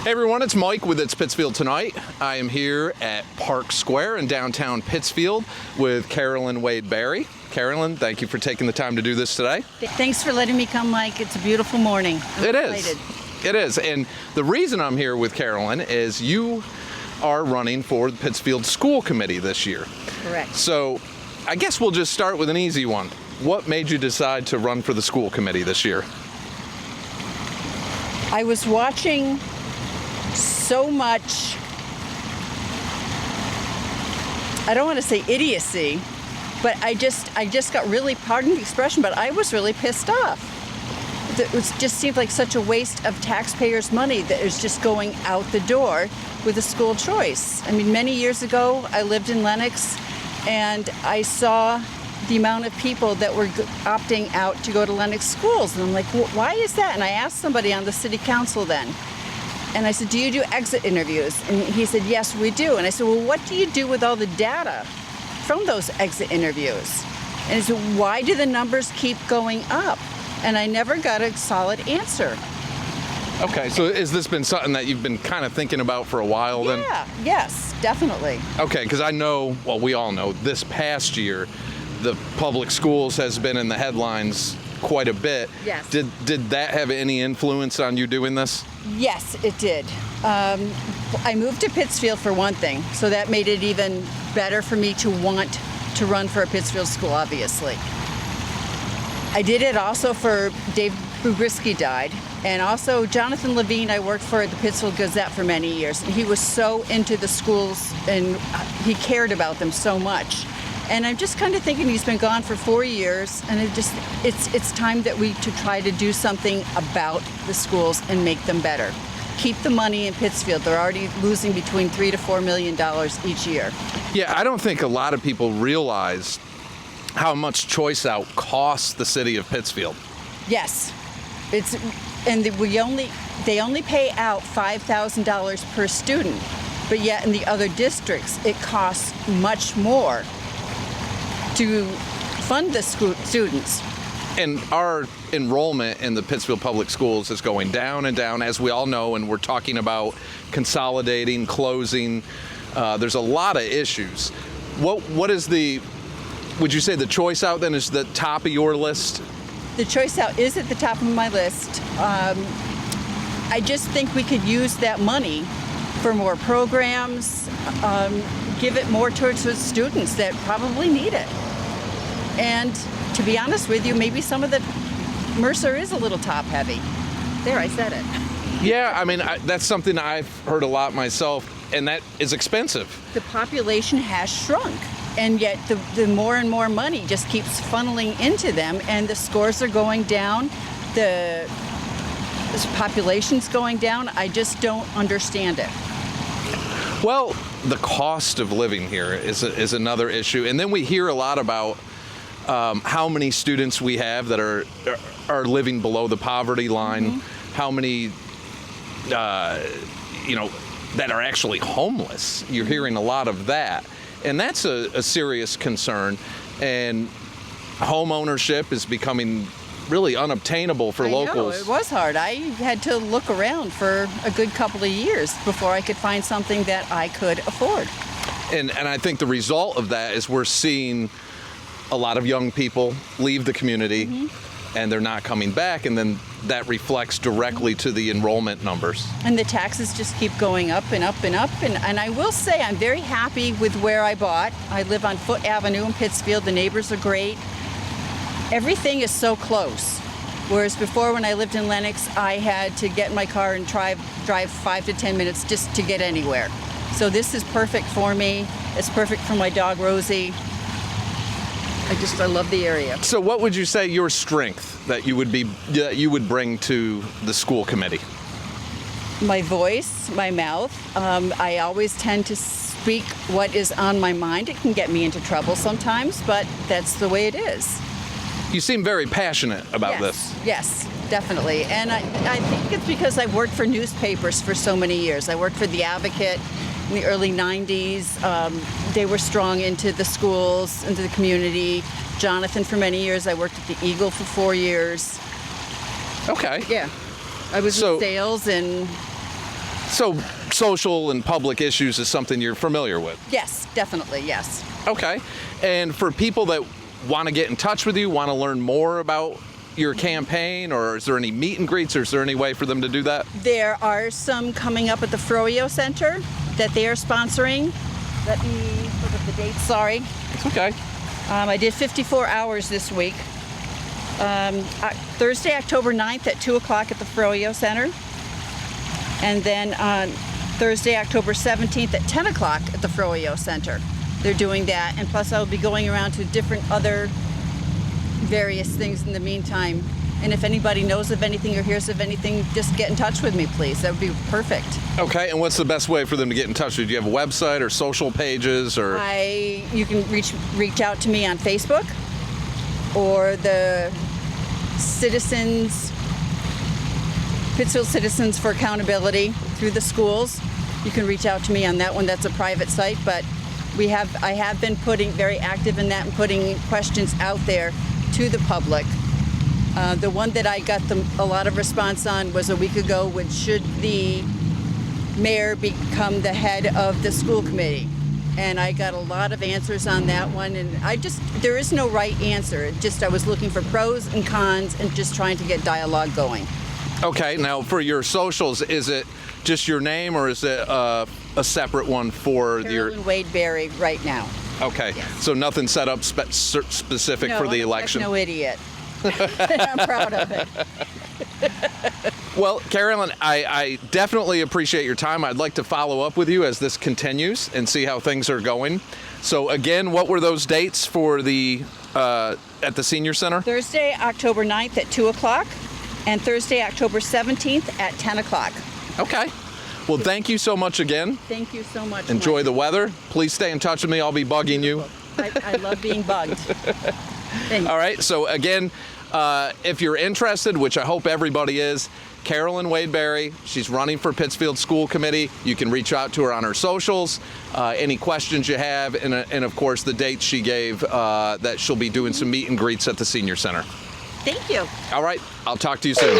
Hey everyone, it's Mike with It's Pittsfield Tonight. I am here at Park Square in downtown Pittsfield with Carolyn Wade Barry. Carolyn, thank you for taking the time to do this today. Thanks for letting me come, Mike. It's a beautiful morning. It is. And the reason I'm here with Carolyn is you are running for the Pittsfield School Committee this year. Correct. So I guess we'll just start with an easy one. What made you decide to run for the school committee this year? I was watching so much, I don't want to say idiocy, but I just got really, pardon the expression, but I was really pissed off. It just seemed like such a waste of taxpayers' money that is just going out the door with a school choice. I mean, many years ago, I lived in Lenox, and I saw the amount of people that were opting out to go to Lenox schools. And I'm like, well, why is that? And I asked somebody on the city council then. And I said, do you do exit interviews? And he said, yes, we do. And I said, well, what do you do with all the data from those exit interviews? And he said, why do the numbers keep going up? And I never got a solid answer. Okay, so has this been something that you've been kind of thinking about for a while then? Yeah, yes, definitely. Okay, because I know, well, we all know, this past year, the public schools has been in the headlines quite a bit. Yes. Did that have any influence on you doing this? Yes, it did. I moved to Pittsfield for one thing, so that made it even better for me to want to run for a Pittsfield school, obviously. I did it also for Dave Bubrisky died, and also Jonathan Levine. I worked for the Pittsfield Gazette for many years, and he was so into the schools and he cared about them so much. And I'm just kind of thinking he's been gone for 4 years, and it's time that we to try to do something about the schools and make them better. Keep the money in Pittsfield. They're already losing between $3 to $4 million each year. Yeah, I don't think a lot of people realize how much choice out costs the city of Pittsfield. Yes, they only pay out $5,000 per student, but yet in the other districts it costs much more to fund the students. And our enrollment in the Pittsfield Public Schools is going down and down, as we all know, and we're talking about consolidating, closing. There's a lot of issues. What is would you say the choice out then is the top of your list? The choice out is at the top of my list. I just think we could use that money for more programs, give it more towards the students that probably need it. And to be honest with you, maybe some of the Mercer is a little top heavy. There, I said it. Yeah, I mean, that's something I've heard a lot myself, and that is expensive. The population has shrunk, and yet the more and more money just keeps funneling into them, and the scores are going down, the population's going down. I just don't understand it. Well, the cost of living here is another issue, and then we hear a lot about how many students we have that are living below the poverty line, how many that are actually homeless. You're hearing a lot of that, and that's a serious concern. And home ownership is becoming really unobtainable for locals. I know, it was hard. I had to look around for a good couple of years before I could find something that I could afford. And I think the result of that is we're seeing a lot of young people leave the community and they're not coming back, and then that reflects directly to the enrollment numbers. And the taxes just keep going up and up and up. And I will say I'm very happy with where I bought. I live on Foote Avenue in Pittsfield. The neighbors are great. Everything is so close. Whereas before, when I lived in Lenox, I had to get in my car and drive 5 to 10 minutes just to get anywhere. So this is perfect for me. It's perfect for my dog, Rosie. I love the area. So what would you say your strength that you would bring to the school committee? My voice, my mouth. I always tend to speak what is on my mind. It can get me into trouble sometimes, but that's the way it is. You seem very passionate about this. Yes, definitely. And I think it's because I've worked for newspapers for so many years. I worked for The Advocate in the early 90s. They were strong into the schools, into the community. Jonathan for many years. I worked at the Eagle for 4 years. Okay. Yeah. I was in sales and So social and public issues is something you're familiar with? Yes, definitely, yes. Okay. And for people that want to get in touch with you, want to learn more about your campaign, or is there any meet and greets, or is there any way for them to do that? There are some coming up at the Froyo Center that they are sponsoring. Let me look at the dates, sorry. It's okay. I did 54 hours this week. Thursday, October 9th at 2 o'clock at the Froyo Center. And then on Thursday, October 17th at 10 o'clock at the Froyo Center. They're doing that. And plus I'll be going around to different other various things in the meantime. And if anybody knows of anything or hears of anything, just get in touch with me, please. That would be perfect. Okay, and what's the best way for them to get in touch with you? Do you have a website or social pages, or? You can reach out to me on Facebook or the Pittsfield Citizens for Accountability through the schools. You can reach out to me on that one. That's a private site, but I have been very active in that and putting questions out there to the public. The one that I got a lot of response on was a week ago, which should the mayor become the head of the school committee? And I got a lot of answers on that one, and there is no right answer. I was looking for pros and cons and just trying to get dialogue going. Okay, now for your socials, is it just your name, or is it a separate one for Carolyn Wade Barry right now. Okay, yes. So nothing set up specific for the election? No, idiot. I'm proud of it. Well, Carolyn, I definitely appreciate your time. I'd like to follow up with you as this continues and see how things are going. So again, what were those dates for at the Senior Center? Thursday, October 9th at 2 o'clock and Thursday, October 17th at 10 o'clock. Okay. Well, thank you so much again. Thank you so much. Enjoy Mike. the weather. Please stay in touch with me. I'll be bugging you. I love being bugged. Thanks. All right. So again, if you're interested, which I hope everybody is, Carolyn Wade Barry, she's running for Pittsfield School Committee. You can reach out to her on her socials, any questions you have, and of course the dates she gave that she'll be doing some meet and greets at the Senior Center. Thank you. All right. I'll talk to you soon.